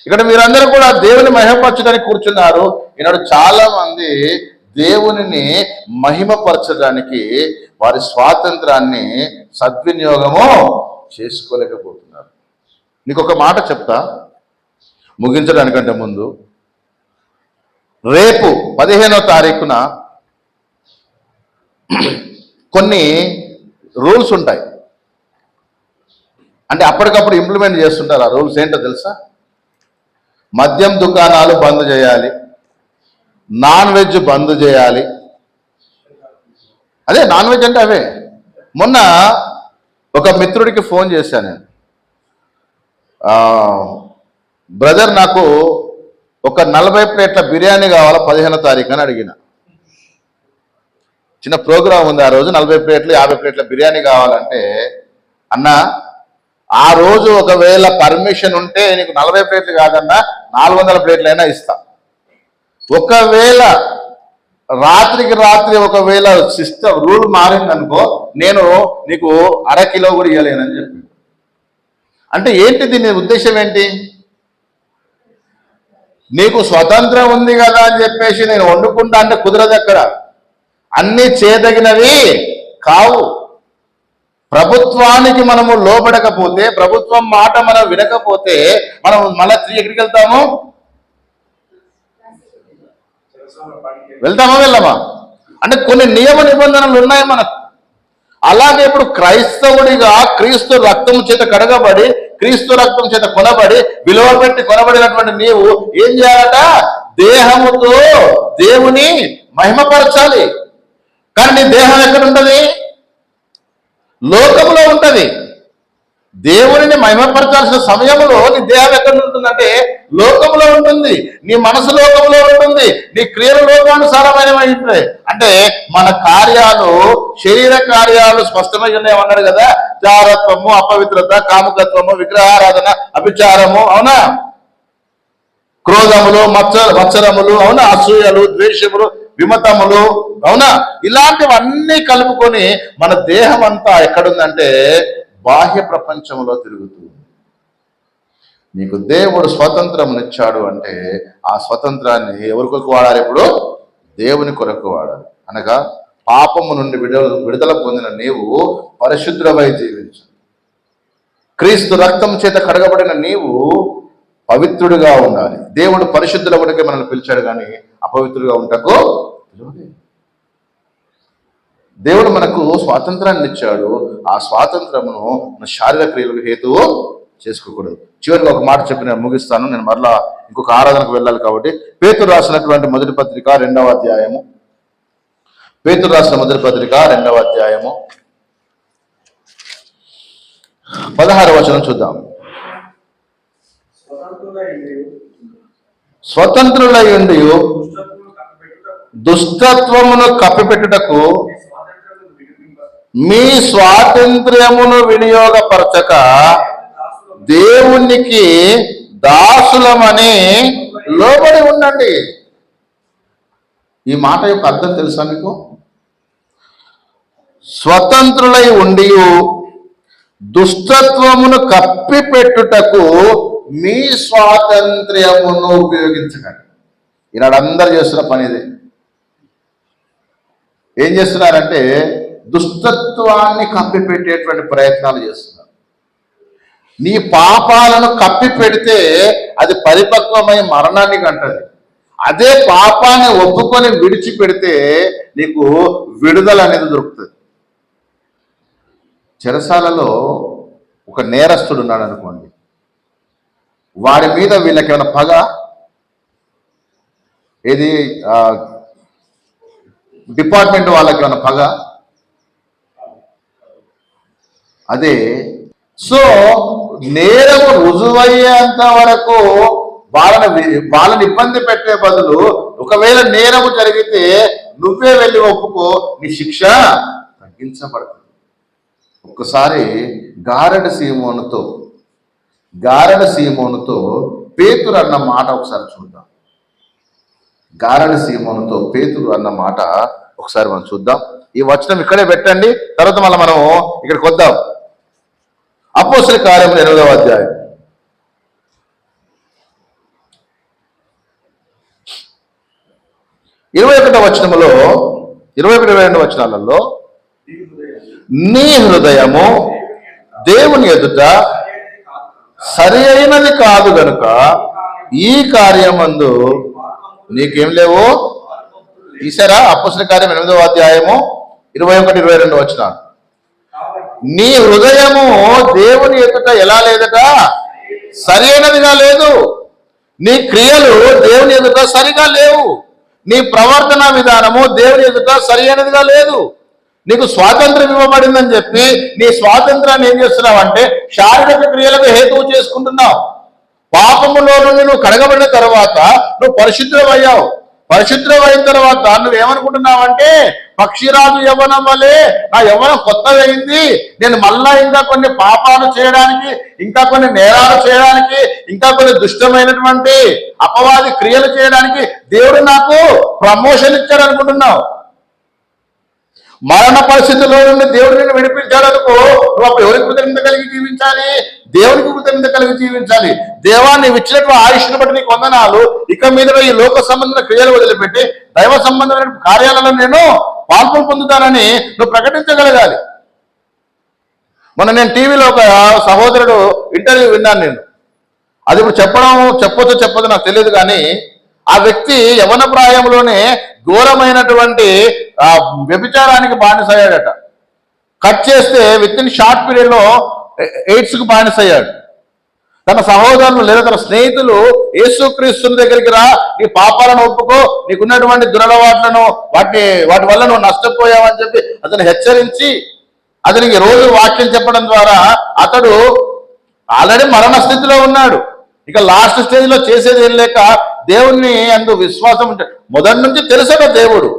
ఇక్కడ మీరందరూ కూడా దేవుని మహిమపరచడానికి కూర్చున్నారు. ఈనాడు చాలా మంది దేవునిని మహిమపరచడానికి వారి స్వాతంత్రాన్ని సద్వినియోగము చేసుకోలేకపోతున్నారు. నీకు ఒక మాట చెప్తా ముగించడానికంటే ముందు. రేపు 15వ తారీఖున కొన్ని రూల్స్ ఉంటాయి. అంటే అప్పటికప్పుడు ఇంప్లిమెంట్ చేస్తుంటారు. ఆ రూల్స్ ఏంటో తెలుసా? మద్యం దుకాణాలు బంద్ చేయాలి, నాన్ వెజ్ బంద్ చేయాలి. అదే నాన్ వెజ్ అంటే అవే. మొన్న ఒక మిత్రుడికి ఫోన్ చేశాను నేను, బ్రదర్ నాకు ఒక 40 ప్లేట్ల బిర్యానీ కావాలా 15వ తారీఖు అని అడిగిన. చిన్న ప్రోగ్రాం ఉంది ఆ రోజు, 40 ప్లేట్లు 50 ప్లేట్ల బిర్యానీ కావాలంటే, అన్నా ఆ రోజు ఒకవేళ పర్మిషన్ ఉంటే నీకు 40 ప్లేట్లు కాదన్నా 400 ప్లేట్లైనా ఇస్తా. ఒకవేళ రాత్రికి రాత్రి ఒకవేళ సిస్టమ్ రూల్ మారిందనుకో, నేను నీకు 1/2 కిలో కూడా ఇవ్వలేనని చెప్పి. అంటే ఏంటి దీని ఉద్దేశం ఏంటి? నీకు స్వతంత్రం ఉంది కదా అని చెప్పేసి నేను వండుకుంటా అంటే కుదరదు. అక్కడ అన్నీ చేయదగినవి కావు. ప్రభుత్వానికి మనము లోబడకపోతే, ప్రభుత్వం మాట మనం వినకపోతే మనం మళ్ళీ ఎక్కడికి వెళ్తాము? వెళ్ళమా? అంటే కొన్ని నియమ నిబంధనలు ఉన్నాయి మనకు. అలాగే ఇప్పుడు క్రైస్తవుడిగా క్రీస్తు రక్తం చేత కడగబడి, క్రీస్తు రక్తం చేత కొనబడి, విలువ పెట్టి కొనబడినటువంటి నీవు ఏం చేయాలట? దేహముతో దేవుని మహిమపరచాలి. కానీ నీ దేహం ఎక్కడ ఉంటుంది? లోకంలో ఉంటది. దేవుడిని మహిమపరచాల్సిన సమయంలో నీ దేహం ఎక్కడ ఉంటుందంటే లోకంలో ఉంటుంది, నీ మనసు లోకంలో ఉంటుంది, నీ క్రియలు లోకానుసారమైనవి ఉంటాయి. అంటే మన కార్యాలు, శరీర కార్యాలు స్పష్టమై ఉన్నాయన్నాడు కదా. జారత్వము, అపవిత్రత, కాముకత్వము, విగ్రహారాధన, అభిచారము, అవునా, క్రోధములు, మత్సరములు, అవునా, అసూయలు, ద్వేషములు, విమతములు, అవునా, ఇలాంటివన్నీ కలుపుకొని మన దేహం అంతా ఎక్కడుందంటే బాహ్య ప్రపంచంలో తిరుగుతుంది. నీకు దేవుడు స్వతంత్రమునిచ్చాడు అంటే ఆ స్వతంత్రాన్ని ఎవరి కొరకు వాడాలి? ఇప్పుడు దేవుని కొరకు వాడాలి. అనగా పాపము నుండి విడుదల పొందిన నీవు పరిశుద్ధుడవై జీవించు. క్రీస్తు రక్తం చేత కడగబడిన నీవు పవిత్రుడిగా ఉండాలి. దేవుడు పరిశుద్ధుల వరకే మనల్ని పిలిచాడు, కానీ అపవిత్రుడిగా ఉండకు. దేవుడు మనకు స్వాతంత్రాన్ని ఇచ్చాడు. ఆ స్వాతంత్రమును మన శారీరక క్రియలకు హేతువు చేసుకోకూడదు. చివరికి ఒక మాట చెప్పి నేను ముగిస్తాను. నేను మరలా ఇంకొక ఆరాధనకు వెళ్ళాలి కాబట్టి పేతురు రాసినటువంటి మొదటి పత్రిక 2వ అధ్యాయము, పేతురు రాసిన మొదటి పత్రిక 2వ అధ్యాయము 16వ వచనం చూద్దాం. స్వతంత్రులై ఉండి దుష్టత్వమును కప్పిపెట్టుటకు మీ స్వాతంత్ర్యమును వినియోగపరచక దేవునికి దాసులమని లోబడి ఉండండి. ఈ మాట యొక్క అర్థం తెలుసా మీకు? స్వతంత్రులై ఉండి దుష్టత్వమును కప్పిపెట్టుటకు మీ స్వాతంత్ర్యమును ఉపయోగించకండి. ఈనాడు అందరు చేస్తున్న పని ఇది. ఏం చేస్తున్నారంటే దుష్టత్వాన్ని కప్పిపెట్టేటువంటి ప్రయత్నాలు చేస్తున్నారు. నీ పాపాలను కప్పి పెడితే అది పరిపక్వమై మరణాన్ని కంటది. అదే పాపాన్ని ఒప్పుకొని విడిచిపెడితే నీకు విడుదల అనేది దొరుకుతుంది. చెరసాలలో ఒక నేరస్తుడు ఉన్నాడు అనుకోండి, వాడి మీద వీళ్ళకి ఏమైనా పగ, ఏది డిపార్ట్మెంట్ వాళ్ళకి ఏమైనా పగ, అదే. సో నేరము రుజువయ్యేంత వరకు వాళ్ళని ఇబ్బంది పెట్టే బదులు ఒకవేళ నేరము జరిగితే నువ్వే వెళ్ళి ఒప్పుకో, నీ శిక్ష తగ్గించబడుతుంది. ఒక్కసారి గారెడ సీమోనుతో పేతురు అన్న మాట ఒకసారి చూద్దాం. గారెడ సీమోనుతో పేతురు అన్న మాట ఒకసారి మనం చూద్దాం. ఈ వచనం ఇక్కడే పెట్టండి, తర్వాత మళ్ళీ మనం ఇక్కడికి వద్దాం. అపోస్తల కార్యములు 8వ అధ్యాయం 21వ వచనములో 21-22 వచనాలలో నీ హృదయము దేవుని ఎదుట సరి అయినది కాదు గనుక ఈ కార్యమందు నీకేం లేవు. తీసారా? అపోస్తల కార్యం 8వ అధ్యాయము 21-22 వచనాలు. నీ హృదయము దేవుని ఎదుట ఎలా లేదట? సరి అయినదిగా లేదు. నీ క్రియలు దేవుని ఎదుట సరిగా లేవు. నీ ప్రవర్తన విధానము దేవుని ఎదుట సరి అయినదిగా లేదు. నీకు స్వాతంత్రం ఇవ్వబడిందని చెప్పి నీ స్వాతంత్రాన్ని ఏం చేస్తున్నావు అంటే శారీరక క్రియలకు హేతువు చేసుకుంటున్నావు. పాపములో నుండి నువ్వు కడగబడిన తర్వాత నువ్వు పరిశుద్ధమయ్యావు. పరిశుద్ధమైన తర్వాత నువ్వేమనుకుంటున్నావంటే పక్షిరాజు యవ్వనం వలె నా యవ్వనం కొత్తదైంది, నేను మళ్ళా ఇంకా కొన్ని పాపాలు చేయడానికి, ఇంకా కొన్ని నేరాలు చేయడానికి, ఇంకా కొన్ని దుష్టమైనటువంటి అపవాది క్రియలు చేయడానికి దేవుడు నాకు ప్రమోషన్ ఇచ్చాడు అనుకుంటున్నావు. మరణ పరిస్థితుల్లో నుండి దేవుడు నిన్ను విడిపించాడనుకో, నువ్వు ఎవరికి కృతజ్ఞత కలిగి జీవించాలి? దేవునికి కృతజ్ఞత కలిగి జీవించాలి. దేవా నీవు ఇచ్చినటువంటి ఆయుష్ను బట్టి నీకు వందనాలు. ఇక మీద ఈ లోక సంబంధమైన క్రియలు వదిలిపెట్టి దైవ సంబంధమైన కార్యాలలో నేను పాల్పొందు పొందుతానని నువ్వు ప్రకటించగలగాలి. మొన్న నేను టీవీలో ఒక సహోదరుడు ఇంటర్వ్యూ విన్నాను. నేను అది ఇప్పుడు చెప్పొద్దు నాకు తెలియదు, కానీ ఆ వ్యక్తి యవన ప్రాయంలోనే ఘోరమైనటువంటి వ్యభిచారానికి బానిసయ్యాడట. కట్ చేస్తే విత్ ఇన్ షార్ట్ పీరియడ్లో ఎయిడ్స్కు బానిసయ్యాడు. తన సహోదరులు లేదా తన స్నేహితులు యేసుక్రీస్తుని దగ్గరికి రా, నీ పాపాలను ఒప్పుకో, నీకున్నటువంటి దురలవాట్లను వాటి వల్ల నువ్వు నష్టపోయావని చెప్పి అతను హెచ్చరించి అతనికి రోజు వాక్యం చెప్పడం ద్వారా అతడు ఆల్రెడీ మరణ స్థితిలో ఉన్నాడు. ఇక లాస్ట్ స్టేజ్ లో చేసేది ఏం లేక దేవుణ్ణి అందు విశ్వాసం మొదటి నుంచి తెలుసాడు.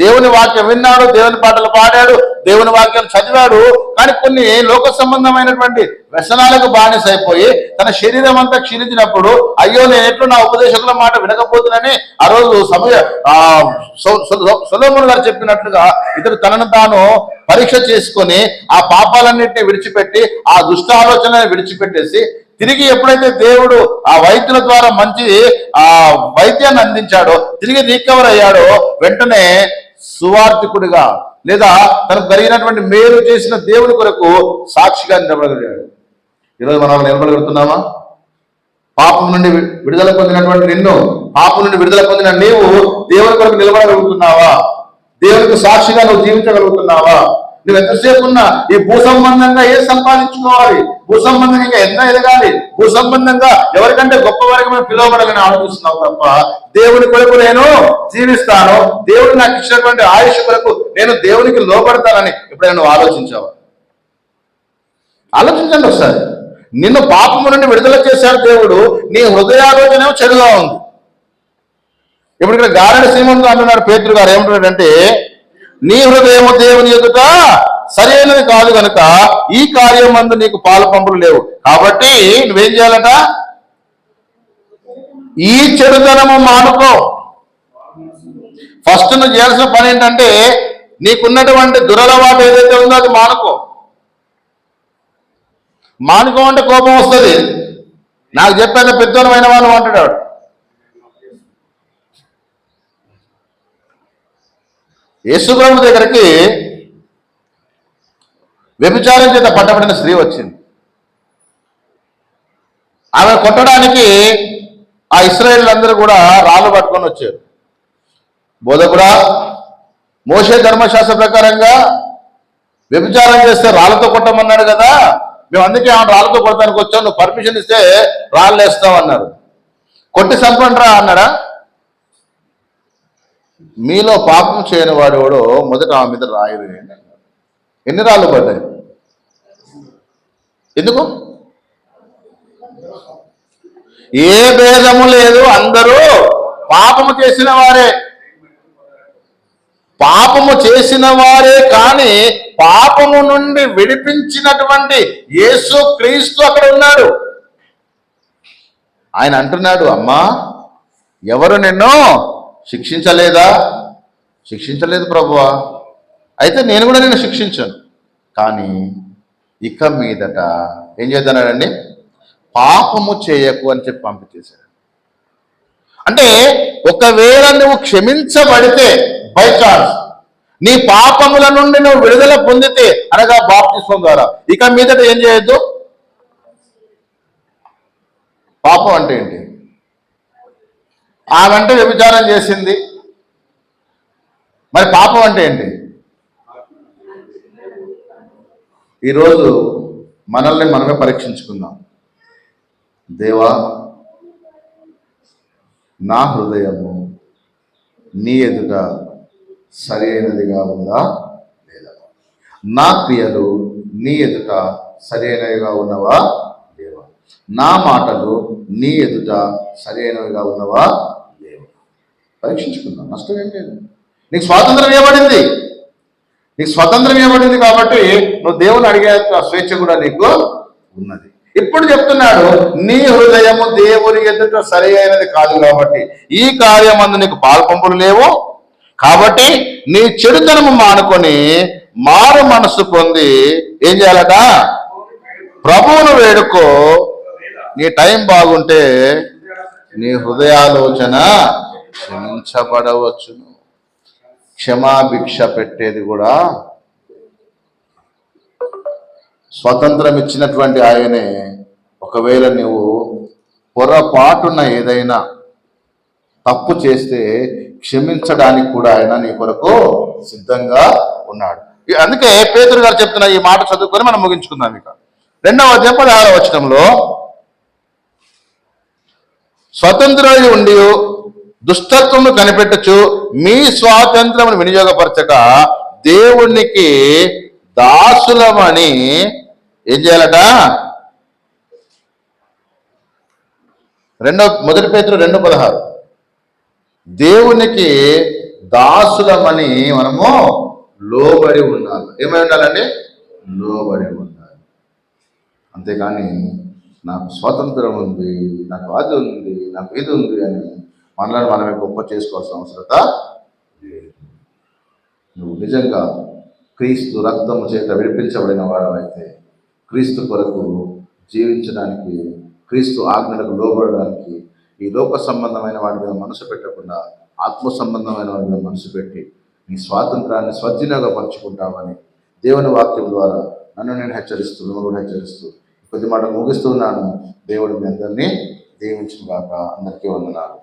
దేవుని వాక్యం విన్నాడు, దేవుని పాటలు పాడాడు, దేవుని వాక్యం చదివాడు. కానీ కొన్ని లోక సంబంధమైనటువంటి వ్యసనాలకు బానిసైపోయి తన శరీరం అంతా క్షీణించినప్పుడు అయ్యో నేను ఎట్లు నా ఉపదేశకుల మాట వినకపోతున్నానని ఆ రోజు సొలొమోను గారు చెప్పినట్లుగా ఇతడు తనను తాను పరీక్ష చేసుకొని ఆ పాపాలన్నింటినీ విడిచిపెట్టి ఆ దుష్ట ఆలోచనని విడిచిపెట్టేసి తిరిగి ఎప్పుడైతే దేవుడు ఆ వైద్యుల ద్వారా మంచి ఆ వైద్యాన్ని అందించాడో, తిరిగి రికవర్ అయ్యాడో, వెంటనే సువార్థికుడిగా లేదా తనకు కలిగినటువంటి మేలు చేసిన దేవుని కొరకు సాక్షిగా నిలబడగలిగాడు. ఈరోజు మనం నిలబడగలుగుతున్నామా? పాపం నుండి విడుదల పొందినటువంటి నిన్ను, పాపం నుండి విడుదల పొందిన నీవు దేవుని కొరకు నిలబడగలుగుతున్నావా? దేవునికి సాక్షిగా నువ్వు జీవించగలుగుతున్నావా? నువ్వు ఎంతసేపు ఉన్నా ఈ భూ సంబంధంగా ఏం సంపాదించుకోవాలి, భూ సంబంధంగా ఇంకా ఎంత ఎదగాలి, భూ సంబంధంగా ఎవరికంటే గొప్ప వారికి మనం పిలువబడాలని ఆలోచిస్తున్నావు తప్ప దేవుని కొరకు నేను జీవిస్తాను, దేవుడు నాకు ఇచ్చినటువంటి ఆయుష్ కొరకు నేను దేవునికి లోబడతానని ఎప్పుడైనా నువ్వు ఆలోచించావా? ఆలోచించండి ఒకసారి. నిన్ను పాపము నుండి విడుదల చేశాడు దేవుడు, నీ హృదయాలోచన చెడుగా ఉంది. ఇప్పుడు ఇక్కడ గారడి సీమోను అంటున్నాడు పేతురు గారు, ఏమంటున్నాడంటే నీ హృదయము దేవుని ఎదుట సరైనది కాదు కనుక ఈ కార్యం మందు నీకు పాలు పంపులు లేవు. కాబట్టి నువ్వేం చేయాలట? ఈ చెడుతనము మానుకో. ఫస్ట్ నువ్వు చేయాల్సిన పని ఏంటంటే నీకున్నటువంటి దురలవాటు ఏదైతే ఉందో అది మానుకో. అంటే కోపం వస్తుంది. నాకు చెప్పాక పెద్దోనమైన వాళ్ళు అంటాడు. యేసుప్రభు దగ్గరికి వ్యభిచారం చేత పట్టబడిన స్త్రీ వచ్చింది. ఆమె కొట్టడానికి ఆ ఇశ్రాయేలులందరూ కూడా రాళ్ళు పట్టుకొని వచ్చారు. బోధకుడా, మోషే ధర్మశాస్త్ర ప్రకారంగా వ్యభిచారం చేస్తే రాళ్ళతో కొట్టమన్నాడు కదా, మేము అందుకే ఆమె రాళ్ళతో కొట్టడానికి వచ్చాం, నువ్వు పర్మిషన్ ఇస్తే రాళ్ళు వేస్తావు అన్నారు. కొట్టి చంపండిరా అన్నాడా? మీలో పాపం చేయని వాడు మొదట ఆమె మీద రాయి వేయండి. ఎన్ని రాళ్ళు పడ్డాయి? ఎందుకు? ఏ భేదము లేదు, అందరూ పాపము చేసిన వారే. పాపము చేసిన వారే కానీ పాపము నుండి విడిపించినటువంటి యేసు క్రీస్తు అక్కడ ఉన్నాడు. ఆయన అంటున్నాడు, అమ్మా ఎవరు నిన్ను శిక్షించలేదా? శిక్షించలేదు ప్రభువా. అయితే నేను కూడా నిన్ను శిక్షించాను, కానీ ఇక మీదట ఏం చేద్దానండి, పాపము చేయకు అని చెప్పి పంపించేశాడు. అంటే ఒకవేళ నువ్వు క్షమించబడితే బై ఛాన్స్ నీ పాపముల నుండి నువ్వు విడుదల పొందితే అనగా బాప్తిస్మం ద్వారా ఇక మీదట ఏం చేయొద్దు. పాపం అంటే ఏంటి? ఆమె వ్యభిచారం చేసింది, మరి పాపం అంటే ఏంటి? ఈరోజు మనల్ని మనమే పరీక్షించుకుందాం. దేవా, నా హృదయము నీ ఎదుట సరి అయినదిగా ఉందా లేదా? నా క్రియలు నీ ఎదుట సరి అయినవిగా ఉన్నవా లేవా? నా మాటలు నీ ఎదుట సరి అయినవిగా ఉన్నవా లేవా? పరీక్షించుకుందాం. నష్టం ఏం లేదు. నీకు స్వాతంత్రం ఇవ్వబడింది. నీకు స్వతంత్రం ఇవ్వబడింది కాబట్టి నువ్వు దేవుని అడిగే స్వేచ్ఛ కూడా నీకు ఉన్నది. ఇప్పుడు చెప్తున్నాడు, నీ హృదయము దేవుని ఎదుట సరి అయినది కాదు కాబట్టి ఈ కార్యమందు నీకు పాల్పంపులు లేవు. కాబట్టి నీ చెడుతనము మానుకొని మారు మనసు పొంది ఏం చేయాలట? ప్రభువును వేడుకో. నీ టైం బాగుంటే నీ హృదయాలోచన క్షమించబడవచ్చును. క్షమాభిక్ష పెట్టేది కూడా స్వతంత్రం ఇచ్చినటువంటి ఆయనే. ఒకవేళ నువ్వు పొరపాటున ఏదైనా తప్పు చేస్తే క్షమించడానికి కూడా ఆయన నీ కొరకు సిద్ధంగా ఉన్నాడు. అందుకే పేతురు గారు చెప్తున్న ఈ మాట చదువుకొని మనం ముగించుకుందాం. ఇక 2వ అధ్యాయం 16వ వచనంలో, స్వతంత్రులు ఉండి దుష్టత్వము కనిపెట్టచ్చు మీ స్వాతంత్రమును వినియోగపరచక దేవునికి దాసులమని ఏం చేయాలట? మొదటి పేతురు 2:16 దేవునికి దాసులమని మనము లోబడి ఉండాలి. ఏమై ఉండాలండి? లోబడి ఉండాలి. అంతేగాని నాకు స్వాతంత్రం ఉంది, నాకు అది ఉంది, నాకు ఇది ఉంది అని మనల్ని మనమే గొప్ప చేసుకోవాల్సిన అవసరత లేదు. నువ్వు నిజంగా క్రీస్తు రక్తము చేత విడిపించబడిన వాడవైతే, క్రీస్తు కొరకు జీవించడానికి, క్రీస్తు ఆజ్ఞలకు లోబడడానికి, ఈ లోక సంబంధమైన వాటి మీద మనసు పెట్టకుండా ఆత్మ సంబంధమైన వాటి మీద మనసు పెట్టి నీ స్వాతంత్రాన్ని సద్వినియోగపరుచుకుంటామని దేవుని వాక్యం ద్వారా నన్ను నేను హెచ్చరిస్తూ, నువ్వు కూడా హెచ్చరిస్తూ కొద్ది మాట ముగిస్తున్నాను. దేవుడు మీ అందరినీ దీవించుగాక. అందరికీ వందనాలు.